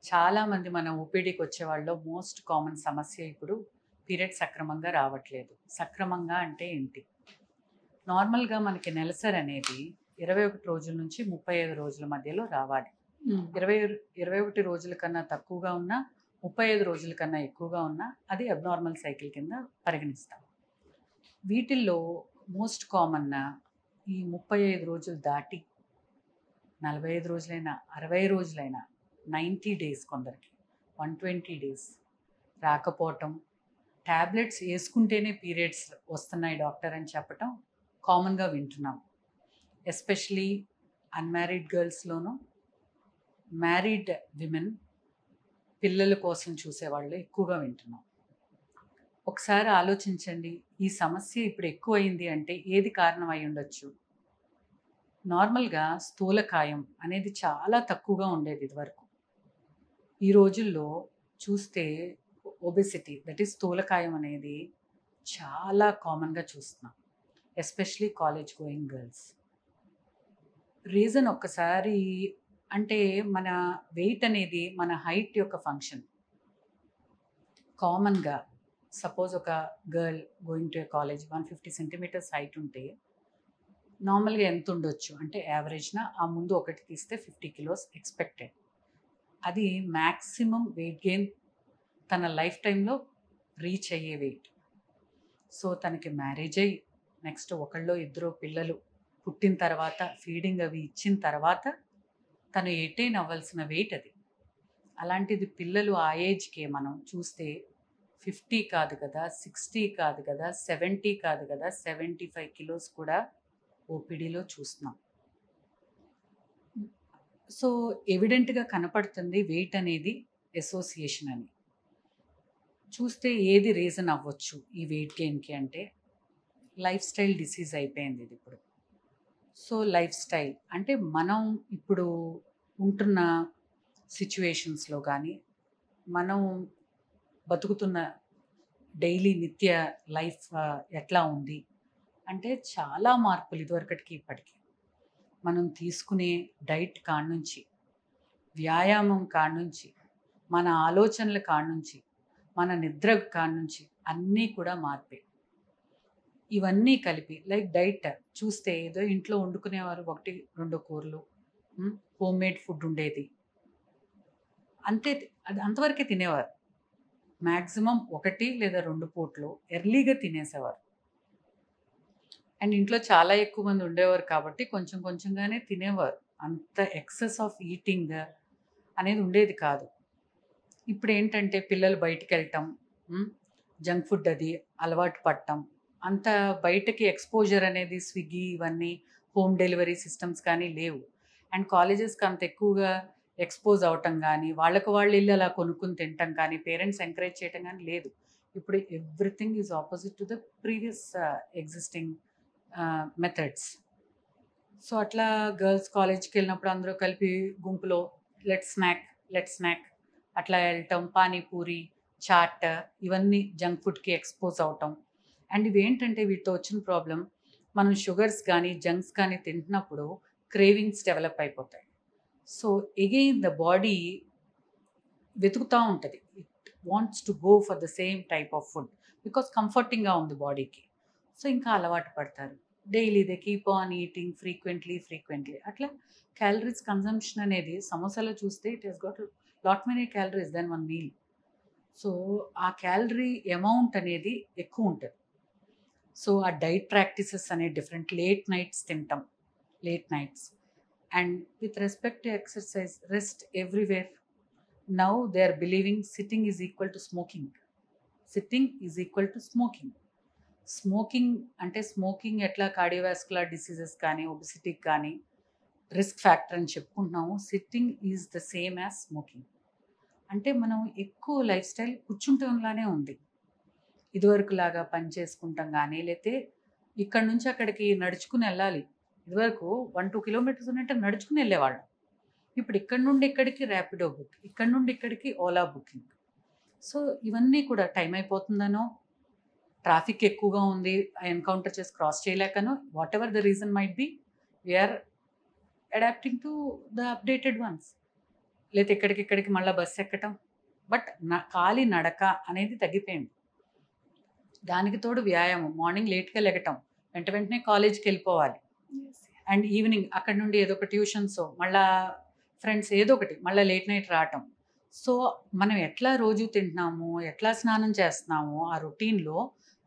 చాలామంది మన ఓపీడీకి వచ్చేవాళ్ళలో most common సమస్య ఇప్పుడు పీరియడ్ సక్రమంగా రావట్లేదు. సక్రమంగా అంటే ఏంటి? నార్మల్‌గా మనకి నెలసరి అనేది 21 రోజుల నుంచి 35 రోజుల మధ్యలో రావాలి. 20 21 రోజుల కన్నా తక్కువగా ఉన్నా, 35 రోజుల కన్నా ఎక్కువగా ఉన్నా అది అబ్నార్మల్ సైకిల్ కింద పరిగణిస్తాం. వీటిల్లో మోస్ట్ కామన్ ఈ 35 రోజులు దాటి 45 రోజులైనా, 60 రోజులైనా, 90 డేస్ కొందరికి, 120 డేస్ రాకపోవటం, టాబ్లెట్స్ యేసుకుంటేనే పీరియడ్స్ వస్తున్నాయి డాక్టర్ అని చెప్పటం కామన్‌గా వింటున్నాం. ఎస్పెషల్లీ అన్‌మ్యారీడ్ గర్ల్స్‌లోనూ, మ్యారీడ్ విమెన్ పిల్లల కోసం చూసేవాళ్ళు ఎక్కువగా వింటున్నాం. ఒకసారి ఆలోచించండి. ఈ సమస్య ఇప్పుడు ఎక్కువయింది అంటే ఏది కారణం అయ్యుండొచ్చు? నార్మల్‌గా స్థూలకాయం అనేది చాలా తక్కువగా ఉండేది ఇదివరకు. ఈ రోజుల్లో చూస్తే ఒబెసిటీ దట్ ఈస్ స్థూలకాయం అనేది చాలా కామన్‌గా చూస్తున్నాం. Especially college going girls. Reason ఒక్కసారి అంటే మన వెయిట్ అనేది మన హైట్ యొక్క ఫంక్షన్. కామన్‌గా సపోజ్ ఒక girl going to a college 150 centimetres height ఉంటే నార్మల్‌గా ఎంత ఉండొచ్చు అంటే యావరేజ్‌న ఆ ముందు ఒకటి తీస్తే 50 కిలోస్ ఎక్స్‌పెక్టెడ్. అది మ్యాక్సిమం వెయిట్ గెయిన్ తన లైఫ్ టైంలో రీచ్ అయ్యే వెయిట్. సో తనకి మ్యారేజ్ అయ్యి నెక్స్ట్ ఒకళ్ళో ఇద్దరో పిల్లలు పుట్టిన తర్వాత ఫీడింగ్ అవి ఇచ్చిన తర్వాత తను ఎటైన్ అవ్వాల్సిన వెయిట్ అది. అలాంటిది పిల్లలు ఆ ఏజ్‌కే మనం చూస్తే 50 కాదు కదా, 60 కాదు కదా, 70 కాదు కదా, 75 కిలోస్ కూడా ఓపీడీలో చూస్తున్నాం. సో ఎవిడెంట్‌గా కనపడుతుంది వెయిట్ అనేది అసోసియేషన్ అని. చూస్తే ఏది రీజన్ అవ్వచ్చు ఈ వెయిట్ గెయిన్‌కి అంటే లైఫ్ స్టైల్ డిసీజ్ అయిపోయింది ఇది ఇప్పుడు. సో లైఫ్ స్టైల్ అంటే మనం ఇప్పుడు ఉంటున్న సిట్యుయేషన్స్‌లో కానీ, మనం బతుకుతున్న డైలీ నిత్య లైఫ్ ఎట్లా ఉంది అంటే చాలా మార్పులు ఇదివరకటికి ఇప్పటికి. మనం తీసుకునే డైట్ కాడ్నుంచి, వ్యాయామం కాడ్నుంచి, మన ఆలోచనల కాడ్నుంచి, మన నిద్ర కాడ్నుంచి అన్నీ కూడా మార్పే. ఇవన్నీ కలిపి లైక్ డైట్ చూస్తే ఏదో ఇంట్లో వండుకునేవారు 1, 2 కూరలు. హోమ్‌మేడ్ ఫుడ్ ఉండేది. అంతే అది అంతవరకే తినేవారు. మాక్సిమం 1 లేదా 2 పూటలు ఎర్లీగా తినేసేవారు. అండ్ ఇంట్లో చాలా ఎక్కువ మంది ఉండేవారు కాబట్టి కొంచెం కొంచెంగానే తినేవారు. అంత ఎక్సెస్ ఆఫ్ ఈటింగ్ అనేది ఉండేది కాదు. ఇప్పుడేంటంటే పిల్లలు బయటికెళ్ళటం, జంక్ ఫుడ్ అది అలవాటు పడటం, అంత బయటకి ఎక్స్‌పోజర్ అనేది స్విగ్గీ ఇవన్నీ హోమ్ డెలివరీ సిస్టమ్స్ కానీ లేవు. అండ్ కాలేజెస్‌కి అంత ఎక్కువగా ఎక్స్‌పోజ్ అవ్వటం గానీ, వాళ్ళకి వాళ్ళు ఎళ్లి అలా కొనుక్కొని తినటం కానీ, పేరెంట్స్ ఎంకరేజ్ చేయటం గానీ లేదు. ఇప్పుడు everything is opposite to the previous existing methods. So అట్లా గర్ల్స్ కాలేజ్‌కెళ్ళినప్పుడు అందరూ కలిపి గుంపులో లెట్స్ స్నాక్ అట్లా వెళ్ళటం, పానీపూరి, చాట్ ఇవన్నీ జంక్ ఫుడ్‌కి ఎక్స్‌పోజ్ అవ్వటం. అండ్ ఇవేంటంటే వీటితో వచ్చిన ప్రాబ్లమ్ మనం షుగర్స్ కానీ, జంక్స్ కానీ తింటున్నప్పుడు క్రేవింగ్స్ డెవలప్ అయిపోతాయి. సో ఎగైన్ ద బాడీ వెతుకుతా ఉంటది. It wants to go for the same type of food because కంఫర్టింగ్‌గా ఉంది బాడీకి. సో ఇంకా అలవాటు పడతారు. Daily they keep on eating frequently. అట్లా క్యాలరీస్ కన్జంప్షన్ అనేది సమోసాలో చూస్తే it has got lot many calories then one meal. So ఆ క్యాలరీ అమౌంట్ అనేది ఎక్కువ ఉంటది. సో ఆ డైట్ ప్రాక్టీసెస్ అనేవి డిఫరెంట్. లేట్ నైట్స్ తింటాం. Late nights. And with respect to exercise, rest everywhere. Now they are believing sitting is equal to smoking. Sitting is equal to smoking. Smoking అంటే smoking ఎట్లా cardiovascular diseases కానీ, ఒబెసిటీకి కానీ risk factor అని చెప్పుకుంటున్నాము. Sitting is the same as smoking. అంటే మనం ఎక్కువ లైఫ్ స్టైల్ కూర్చుంటంలానే ఉంది. ఇదివరకులాగా పని చేసుకుంటాం కానీ, లేతే ఇక్కడి నుంచి అక్కడికి నడుచుకుని వెళ్ళాలి. ఇదివరకు 1, 2 కిలోమీటర్స్ ఉన్నట్టు నడుచుకుని వెళ్ళేవాళ్ళం. ఇప్పుడు ఇక్కడి నుండి ఇక్కడికి ర్యాపిడో బుక్, ఇక్కడి నుండి ఇక్కడికి ఓలా బుకింగ్. సో ఇవన్నీ కూడా టైం అయిపోతుందనో, ట్రాఫిక్ ఎక్కువగా ఉంది ఎన్కౌంటర్ చేసి క్రాస్ చేయలేకనో, whatever the reason might be, we are adapting to the updated ones. లేతే ఎక్కడికిక్కడికి మళ్ళా బస్సు ఎక్కటం. బట్ ఖాళీ నడక అనేది తగ్గిపోయింది. దానికి తోడు వ్యాయామం. మార్నింగ్ లేట్‌గా లెగటం. వెంటనే కాలేజ్‌కెళ్ళిపోవాలి. అండ్ ఈవినింగ్ అక్కడి నుండి ఏదో ఒక ట్యూషన్సో, మళ్ళా ఫ్రెండ్స్ ఏదో ఒకటి, మళ్ళా లేట్ నైట్ రావటం. సో, మనం ఎట్లా రోజు తింటున్నాము, ఎట్లా స్నానం చేస్తున్నాము, ఆ రొటీన్‌లో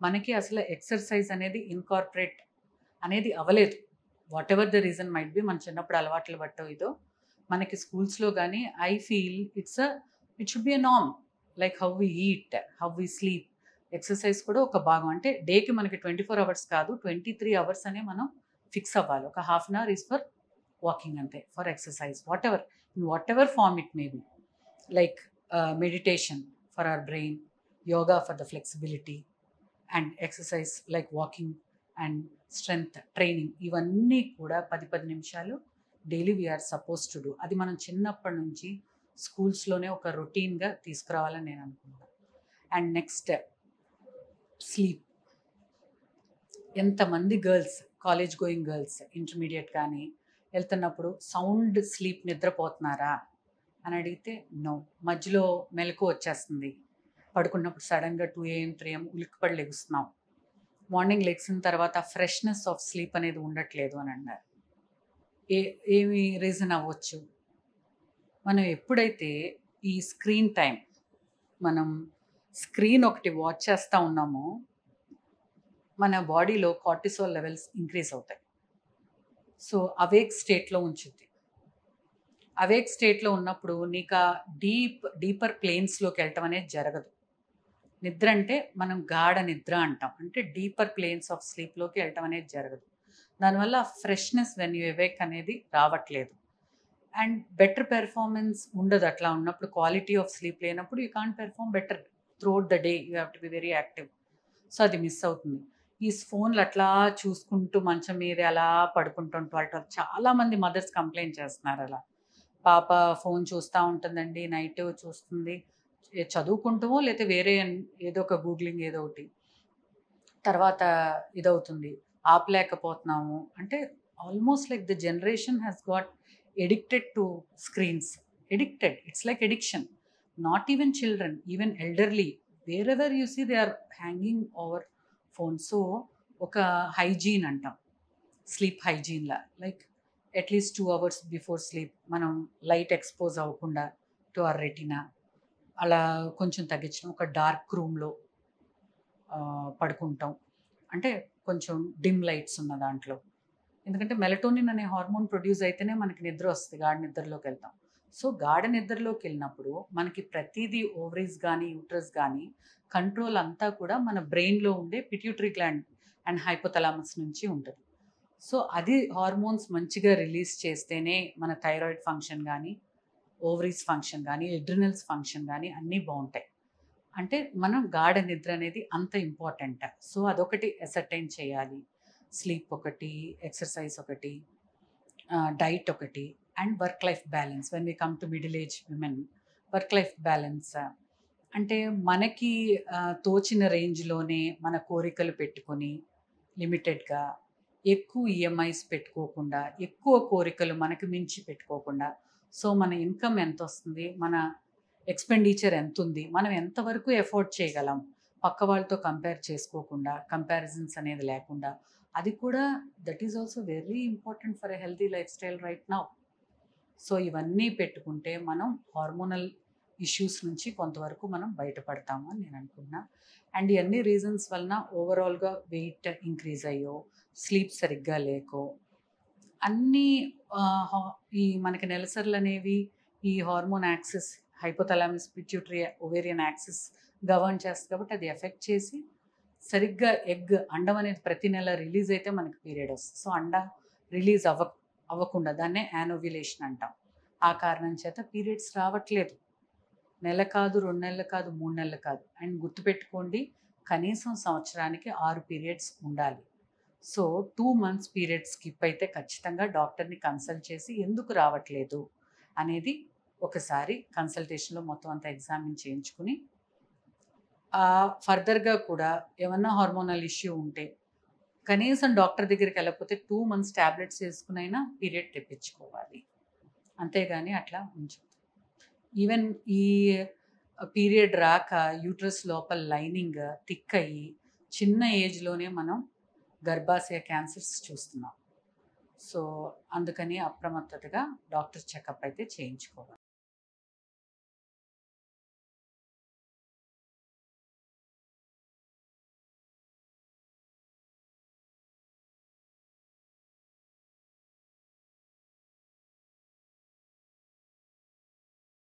మనకి అసలు ఎక్సర్సైజ్ అనేది ఇన్‌కార్పొరేట్ అనేది అవ్వలేదు. Whatever the reason might be, మన చిన్నప్పుడు అలవాట్లు బట్టో ఇదో, మనకి స్కూల్స్‌లో గానీ I feel it should be a norm. Like how we eat, how we sleep. Exercise కూడా ఒక భాగం. అంటే డేకి మనకి 24 అవర్స్ కాదు, 23 అవర్స్ అనే మనం ఫిక్స్ అవ్వాలి. ఒక half an hour is for walking అంతే, for exercise. In whatever form it may be. Like meditation for our brain, yoga for the flexibility, and exercise like walking and strength training. ఇవన్నీ కూడా 10 నిమిషాలు daily we are suppose to do. అది మనం చిన్నప్పటి నుంచి స్కూల్స్లోనే ఒక రొటీన్గా తీసుకురావాలని నేను అనుకుంటున్నాను. And next sleep. ఎంతమంది girls, college going girls, intermediate కానీ వెళ్తున్నప్పుడు సౌండ్ స్లీప్ నిద్రపోతున్నారా అని అడిగితే నో. మధ్యలో మెలకు వచ్చేస్తుంది, పడుకున్నప్పుడు సడన్గా 2 AM 3 AM ఉలిక్కిపడి లెగుస్తున్నాం. మార్నింగ్ లెగ్సిన తర్వాత ఫ్రెష్నెస్ ఆఫ్ స్లీప్ అనేది ఉండట్లేదు అని అన్నారు. ఏమి రీజన్ అవ్వచ్చు? మనం ఎప్పుడైతే ఈ స్క్రీన్ టైం, మనం స్క్రీన్ ఒకటి వాచ్ చేస్తూ ఉన్నామో, మన బాడీలో కార్టిసోల్ లెవెల్స్ ఇంక్రీజ్ అవుతాయి. సో అవేక్ స్టేట్లో ఉంచుద్ది. అవేక్ స్టేట్లో ఉన్నప్పుడు నీకు ఆ డీపర్ ప్లేన్స్లోకి వెళ్ళటం అనేది జరగదు. నిద్ర అంటే మనం గాఢ నిద్ర అంటాం. అంటే డీపర్ ప్లేన్స్ ఆఫ్ స్లీప్లోకి వెళ్ళటం అనేది జరగదు. దానివల్ల ఫ్రెష్నెస్ వెన్ యూ అవేక్ అనేది రావట్లేదు. అండ్ బెటర్ పెర్ఫార్మెన్స్ ఉండదు. అట్లా ఉన్నప్పుడు, క్వాలిటీ ఆఫ్ స్లీప్ లేనప్పుడు you can't perform better throughout the day. You have to be very active. So అది మిస్ అవుతుంది. ఈ ఫోన్లు అట్లా చూసుకుంటూ మంచం మీద అలా పడుకుంటాం 12 చాలామంది మదర్స్ కంప్లైంట్ చేస్తున్నారు అలా. పాప ఫోన్ చూస్తూ ఉంటుందండి, నైట్ చూస్తుంది, చదువుకుంటామో లేకపోతే వేరే ఏదో ఒక గూగ్లింగ్ ఏదో ఒకటి, తర్వాత ఇదవుతుంది, ఆపలేకపోతున్నాము. అంటే almost like the generation has got addicted to screens. Addicted, it's like addiction. Not even children, even elderly, wherever you see they are hanging over phone. So ఒక హైజీన్ అంటాం, స్లీప్ హైజీన్లా, like at least 2 hours before sleep మనం light expose అవ్వకుండా to our retina అలా కొంచెం తగ్గించడం. ఒక dark రూమ్లో పడుకుంటాం, అంటే కొంచెం డిమ్ లైట్స్ ఉన్న దాంట్లో. ఎందుకంటే మెలటోనిన్ అనే హార్మోన్ ప్రొడ్యూస్ అయితేనే మనకి నిద్ర వస్తుంది, గాఢ నిద్రలోకి వెళ్తాం. సో గాఢ నిద్రలోకి వెళ్ళినప్పుడు మనకి ప్రతిదీ ఓవరీస్ కానీ యూట్రస్ కానీ కంట్రోల్ అంతా కూడా మన బ్రెయిన్లో ఉండే పిట్యూటరీ గ్లాండ్ అండ్ హైపోథలామస్ నుంచి ఉంటుంది. సో అది హార్మోన్స్ మంచిగా రిలీజ్ చేస్తేనే మన థైరాయిడ్ ఫంక్షన్ కానీ, ఓవరీస్ ఫంక్షన్ కానీ, ఎడ్రినల్స్ ఫంక్షన్ కానీ అన్నీ బాగుంటాయి. అంటే మనం గాఢ నిద్ర అనేది అంత ఇంపార్టెంట్. సో అదొకటి అసర్టైన్ చేయాలి. స్లీప్ ఒకటి, ఎక్సర్సైజ్ ఒకటి, డైట్ ఒకటి, and work life balance. When we come to middle age women, work life balance అంటే మనకి తోచిన రేంజ్లోనే మన కోరికలు పెట్టుకొని లిమిటెడ్గా, ఎక్కువ ఈఎంఐస్ పెట్టుకోకుండా, ఎక్కువ కోరికలు మనకు మించి పెట్టుకోకుండా. సో మన ఇన్కమ్ ఎంత వస్తుంది, మన ఎక్స్పెండిచర్ ఎంత ఉంది, మనం ఎంతవరకు ఎఫోర్డ్ చేయగలం, పక్క వాళ్ళతో కంపేర్ చేసుకోకుండా, కంపారిజన్స్ అనేది లేకుండా. అది కూడా that is also very important for a healthy life style right now. So ఇవన్నీ పెట్టుకుంటే మనం హార్మోనల్ ఇష్యూస్ నుంచి కొంతవరకు మనం బయటపడతాము అని నేను అనుకున్నా. అండ్ ఇవన్నీ రీజన్స్ వలన ఓవరాల్గా వెయిట్ ఇంక్రీజ్ అయ్యో, స్లీప్ సరిగ్గా లేకో, అన్నీ ఈ మనకి నెలసర్లు అనేవి ఈ hormone axis, hypothalamus pituitary ovarian axis govern చేస్తుంది. కాబట్టి అది ఎఫెక్ట్ చేసి సరిగ్గా అండం అనేది ప్రతి నెల రిలీజ్ అయితే మనకి పీరియడ్ వస్తుంది. సో అండ రిలీజ్ అవ్వకుండా దాన్నే యానోవ్యులేషన్ అంటాం. ఆ కారణం చేత పీరియడ్స్ రావట్లేదు. నెల కాదు, 2 నెలలు కాదు, 3 నెలలు కాదు. అండ్ గుర్తుపెట్టుకోండి, కనీసం సంవత్సరానికి 6 పీరియడ్స్ ఉండాలి. సో 2 months పీరియడ్ స్కిప్ అయితే ఖచ్చితంగా డాక్టర్ని కన్సల్ట్ చేసి ఎందుకు రావట్లేదు అనేది ఒకసారి కన్సల్టేషన్లో మొత్తం అంతా ఎగ్జామిన్ చేయించుకుని, ఫర్దర్గా కూడా ఏమన్నా హార్మోనల్ ఇష్యూ ఉంటే కనీసం డాక్టర్ దగ్గరికి వెళ్ళకపోతే 2 months ట్యాబ్లెట్స్ వేసుకునైనా పీరియడ్ తెప్పించుకోవాలి. అంతేగాని అట్లా ఉంచు. ఈవెన్ ఈ పీరియడ్ రాక యూట్రస్ లోపల లైనింగ్ థిక్ అయ్యి చిన్న ఏజ్లోనే మనం గర్భాశయ క్యాన్సర్స్ చూస్తున్నాం. సో అందుకని అప్రమత్తతగా డాక్టర్ చెకప్ అయితే చేయించుకోవాలి.